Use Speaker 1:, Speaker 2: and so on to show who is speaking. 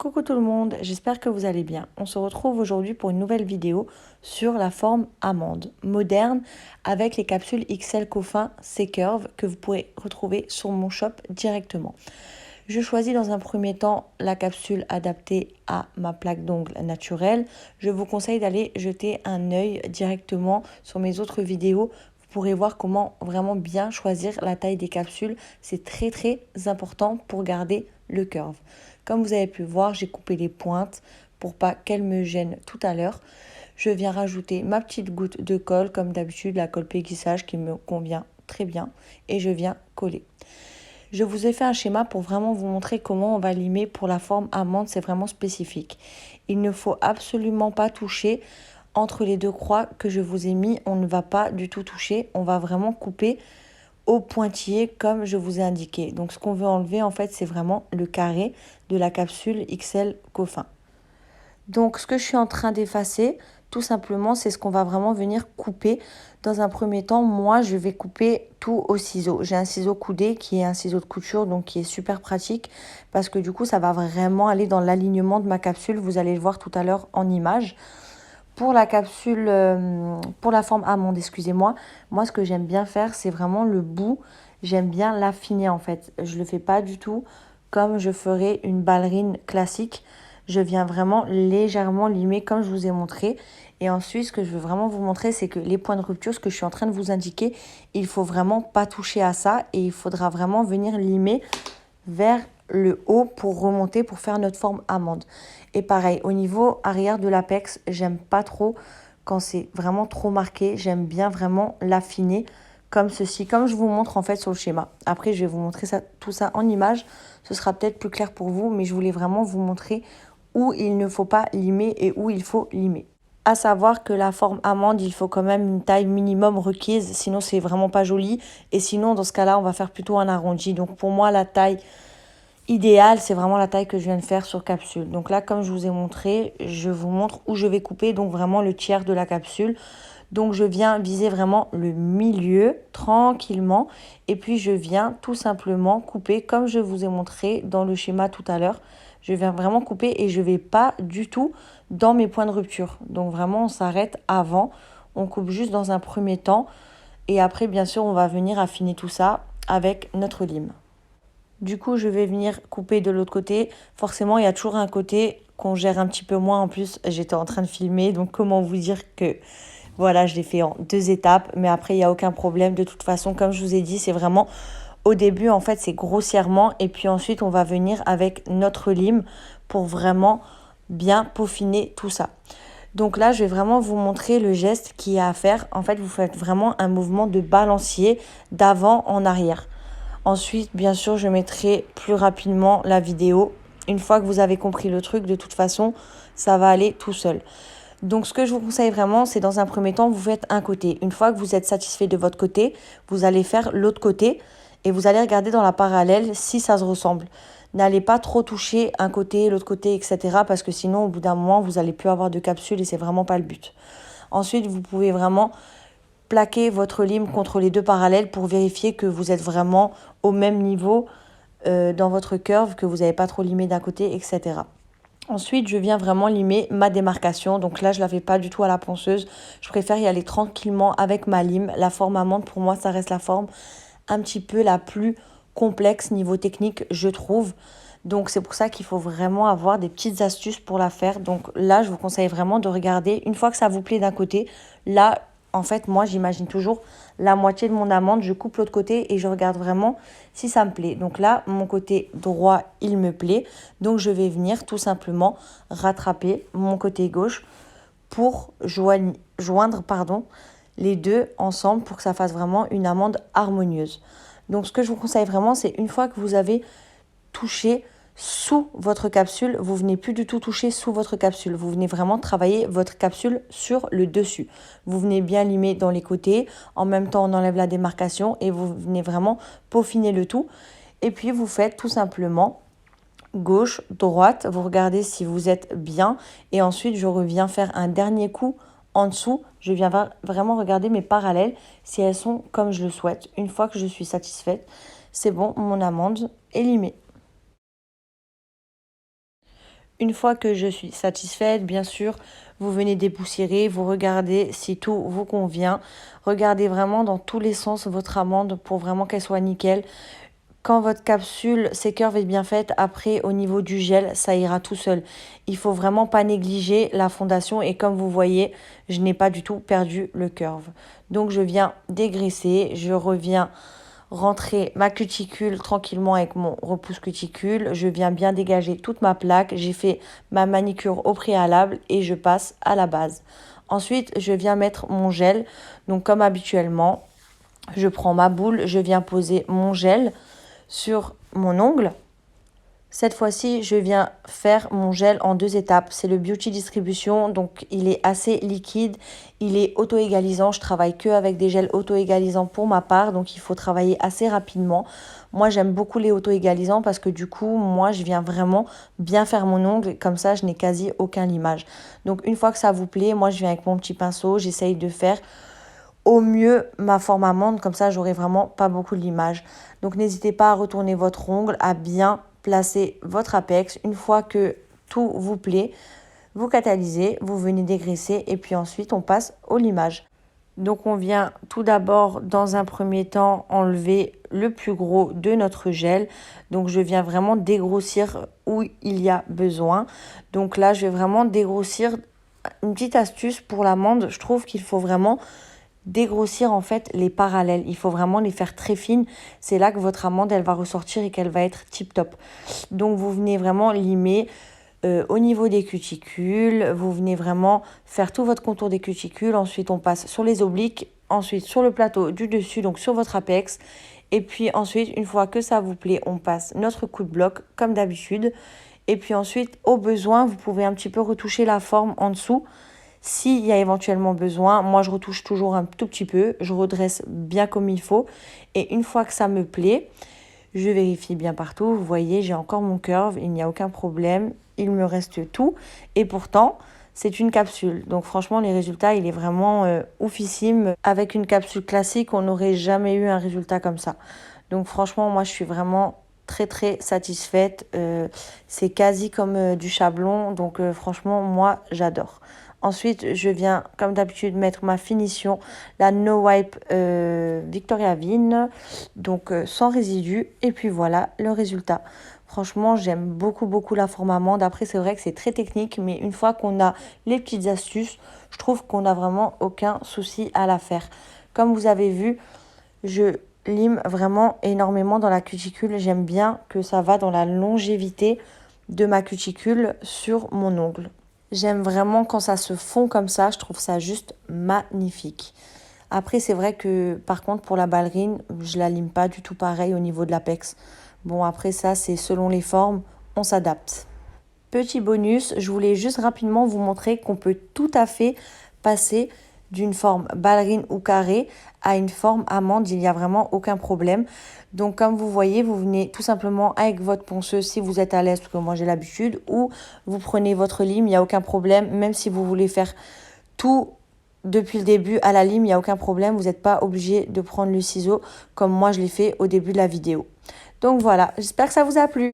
Speaker 1: Coucou tout le monde, j'espère que vous allez bien. On se retrouve aujourd'hui pour une nouvelle vidéo sur la forme amande moderne avec les capsules XL Coffin C-Curve que vous pourrez retrouver sur mon shop directement. Je choisis dans un premier temps la capsule adaptée à ma plaque d'ongles naturelle. Je vous conseille d'aller jeter un œil directement sur mes autres vidéos. Vous pourrez voir comment vraiment bien choisir la taille des capsules. C'est très important pour garder le curve. Comme vous avez pu voir, j'ai coupé les pointes pour pas qu'elles me gênent tout à l'heure. Je viens rajouter ma petite goutte de colle, comme d'habitude, la colle péguissage qui me convient très bien. Et je viens coller. Je vous ai fait un schéma pour vraiment vous montrer comment on va limer pour la forme amande, c'est vraiment spécifique. Il ne faut absolument pas toucher entre les deux croix que je vous ai mis, on ne va pas du tout toucher, on va vraiment couper au pointillé comme je vous ai indiqué. Donc ce qu'on veut enlever en fait c'est vraiment le carré de la capsule XL Coffin. Donc ce que je suis en train d'effacer tout simplement c'est ce qu'on va vraiment venir couper. Dans un premier temps moi je vais couper tout au ciseau. J'ai un ciseau coudé qui est un ciseau de couture donc qui est super pratique parce que du coup ça va vraiment aller dans l'alignement de ma capsule. Vous allez le voir tout à l'heure en image. Pour la capsule, pour la forme amande, excusez-moi, moi ce que j'aime bien faire, c'est vraiment le bout. J'aime bien l'affiner en fait. Je ne le fais pas du tout comme je ferais une ballerine classique. Je viens vraiment légèrement limer comme je vous ai montré. Et ensuite, ce que je veux vraiment vous montrer, c'est que les points de rupture, ce que je suis en train de vous indiquer, il faut vraiment pas toucher à ça. Et il faudra vraiment venir limer vers le haut pour remonter, pour faire notre forme amande. Et pareil, au niveau arrière de l'apex, j'aime pas trop quand c'est vraiment trop marqué. J'aime bien vraiment l'affiner comme ceci, comme je vous montre en fait sur le schéma. Après, je vais vous montrer ça, tout ça en image. Ce sera peut-être plus clair pour vous, mais je voulais vraiment vous montrer où il ne faut pas limer et où il faut limer. À savoir que la forme amande, il faut quand même une taille minimum requise, sinon c'est vraiment pas joli. Et sinon, dans ce cas-là, on va faire plutôt un arrondi. Donc pour moi, la taille idéale, c'est vraiment la taille que je viens de faire sur capsule. Donc là, comme je vous ai montré, je vous montre où je vais couper, donc vraiment le tiers de la capsule. Donc je viens viser vraiment le milieu tranquillement et puis je viens tout simplement couper comme je vous ai montré dans le schéma tout à l'heure. Je viens vraiment couper et je ne vais pas du tout dans mes points de rupture. Donc vraiment on s'arrête avant, on coupe juste dans un premier temps et après bien sûr on va venir affiner tout ça avec notre lime. Du coup, je vais venir couper de l'autre côté. Forcément, il y a toujours un côté qu'on gère un petit peu moins. En plus, j'étais en train de filmer, donc comment vous dire que voilà, je l'ai fait en 2 étapes. Mais après, il n'y a aucun problème. De toute façon, comme je vous ai dit, c'est vraiment au début, en fait, c'est grossièrement. Et puis ensuite, on va venir avec notre lime pour vraiment bien peaufiner tout ça. Donc là, je vais vraiment vous montrer le geste qu'il y a à faire. En fait, vous faites vraiment un mouvement de balancier d'avant en arrière. Ensuite, bien sûr, je mettrai plus rapidement la vidéo. Une fois que vous avez compris le truc, de toute façon, ça va aller tout seul. Donc, ce que je vous conseille vraiment, c'est dans un premier temps, vous faites un côté. Une fois que vous êtes satisfait de votre côté, vous allez faire l'autre côté et vous allez regarder dans la parallèle si ça se ressemble. N'allez pas trop toucher un côté, l'autre côté, etc. Parce que sinon, au bout d'un moment, vous n'allez plus avoir de capsule et c'est vraiment pas le but. Ensuite, vous pouvez vraiment plaquer votre lime contre les deux parallèles pour vérifier que vous êtes vraiment au même niveau dans votre curve, que vous n'avez pas trop limé d'un côté, etc. Ensuite, je viens vraiment limer ma démarcation. Donc là, je ne la fais pas du tout à la ponceuse. Je préfère y aller tranquillement avec ma lime. La forme amande, pour moi, ça reste la forme un petit peu la plus complexe niveau technique, je trouve. Donc c'est pour ça qu'il faut vraiment avoir des petites astuces pour la faire. Donc là, je vous conseille vraiment de regarder. Une fois que ça vous plaît d'un côté, là, en fait, moi, j'imagine toujours la moitié de mon amande. Je coupe l'autre côté et je regarde vraiment si ça me plaît. Donc là, mon côté droit, il me plaît. Donc je vais venir tout simplement rattraper mon côté gauche pour joindre les deux ensemble pour que ça fasse vraiment une amande harmonieuse. Donc ce que je vous conseille vraiment, c'est une fois que vous avez touché sous votre capsule, vous venez plus du tout toucher sous votre capsule. Vous venez vraiment travailler votre capsule sur le dessus. Vous venez bien limer dans les côtés. En même temps, on enlève la démarcation et vous venez vraiment peaufiner le tout. Et puis, vous faites tout simplement gauche, droite. Vous regardez si vous êtes bien. Et ensuite, je reviens faire un dernier coup en dessous. Je viens vraiment regarder mes parallèles si elles sont comme je le souhaite. Une fois que je suis satisfaite, c'est bon, mon amande est limée. Une fois que je suis satisfaite, bien sûr, vous venez dépoussiérer, vous regardez si tout vous convient. Regardez vraiment dans tous les sens votre amande pour vraiment qu'elle soit nickel. Quand votre capsule Securve est bien faite, après au niveau du gel, ça ira tout seul. Il faut vraiment pas négliger la fondation et comme vous voyez, je n'ai pas du tout perdu le curve. Donc je viens dégraisser, je reviens rentrer ma cuticule tranquillement avec mon repousse cuticule. Je viens bien dégager toute ma plaque. J'ai fait ma manicure au préalable et je passe à la base. Ensuite, je viens mettre mon gel. Donc comme habituellement, je prends ma boule, je viens poser mon gel sur mon ongle. Cette fois-ci, je viens faire mon gel en 2 étapes. C'est le Beauty Distribution, donc il est assez liquide, il est auto-égalisant. Je travaille que avec des gels auto-égalisants pour ma part, donc il faut travailler assez rapidement. Moi, j'aime beaucoup les auto-égalisants parce que du coup, moi, je viens vraiment bien faire mon ongle. Comme ça, je n'ai quasi aucun limage. Donc une fois que ça vous plaît, moi, je viens avec mon petit pinceau, j'essaye de faire au mieux ma forme amande, comme ça j'aurai vraiment pas beaucoup de limage. Donc n'hésitez pas à retourner votre ongle, à bien placer votre apex. Une fois que tout vous plaît, vous catalysez, vous venez dégraisser et puis ensuite on passe au limage. Donc on vient tout d'abord dans un premier temps enlever le plus gros de notre gel. Donc je viens vraiment dégrossir où il y a besoin. Donc là je vais vraiment dégrossir. Une petite astuce pour l'amande, je trouve qu'il faut vraiment dégrossir en fait les parallèles. Il faut vraiment les faire très fines. C'est là que votre amande elle va ressortir et qu'elle va être tip top. Donc vous venez vraiment limer au niveau des cuticules. Vous venez vraiment faire tout votre contour des cuticules. Ensuite on passe sur les obliques. Ensuite sur le plateau du dessus, donc sur votre apex. Et puis ensuite une fois que ça vous plaît, on passe notre coup de bloc comme d'habitude. Et puis ensuite au besoin, vous pouvez un petit peu retoucher la forme en dessous. S'il y a éventuellement besoin, moi je retouche toujours un tout petit peu, je redresse bien comme il faut. Et une fois que ça me plaît, je vérifie bien partout. Vous voyez, j'ai encore mon curve, il n'y a aucun problème, il me reste tout. Et pourtant, c'est une capsule. Donc franchement, les résultats, il est vraiment oufissime. Avec une capsule classique, on n'aurait jamais eu un résultat comme ça. Donc franchement, moi je suis vraiment très satisfaite. C'est quasi comme du chablon. Donc franchement, moi j'adore. Ensuite, je viens, comme d'habitude, mettre ma finition, la No Wipe Victoria Vin, donc sans résidus. Et puis voilà le résultat. Franchement, j'aime beaucoup la forme amande. Après, c'est vrai que c'est très technique, mais une fois qu'on a les petites astuces, je trouve qu'on n'a vraiment aucun souci à la faire. Comme vous avez vu, je lime vraiment énormément dans la cuticule. J'aime bien que ça va dans la longévité de ma cuticule sur mon ongle. J'aime vraiment quand ça se fond comme ça, je trouve ça juste magnifique. Après, c'est vrai que par contre, pour la ballerine, je la lime pas du tout pareil au niveau de l'apex. Bon, après ça, c'est selon les formes, on s'adapte. Petit bonus, je voulais juste rapidement vous montrer qu'on peut tout à fait passer d'une forme ballerine ou carré à une forme amande, il n'y a vraiment aucun problème. Donc comme vous voyez, vous venez tout simplement avec votre ponceuse si vous êtes à l'aise, parce que moi j'ai l'habitude, ou vous prenez votre lime, il n'y a aucun problème, même si vous voulez faire tout depuis le début à la lime, il n'y a aucun problème, vous n'êtes pas obligé de prendre le ciseau comme moi je l'ai fait au début de la vidéo. Donc voilà, j'espère que ça vous a plu.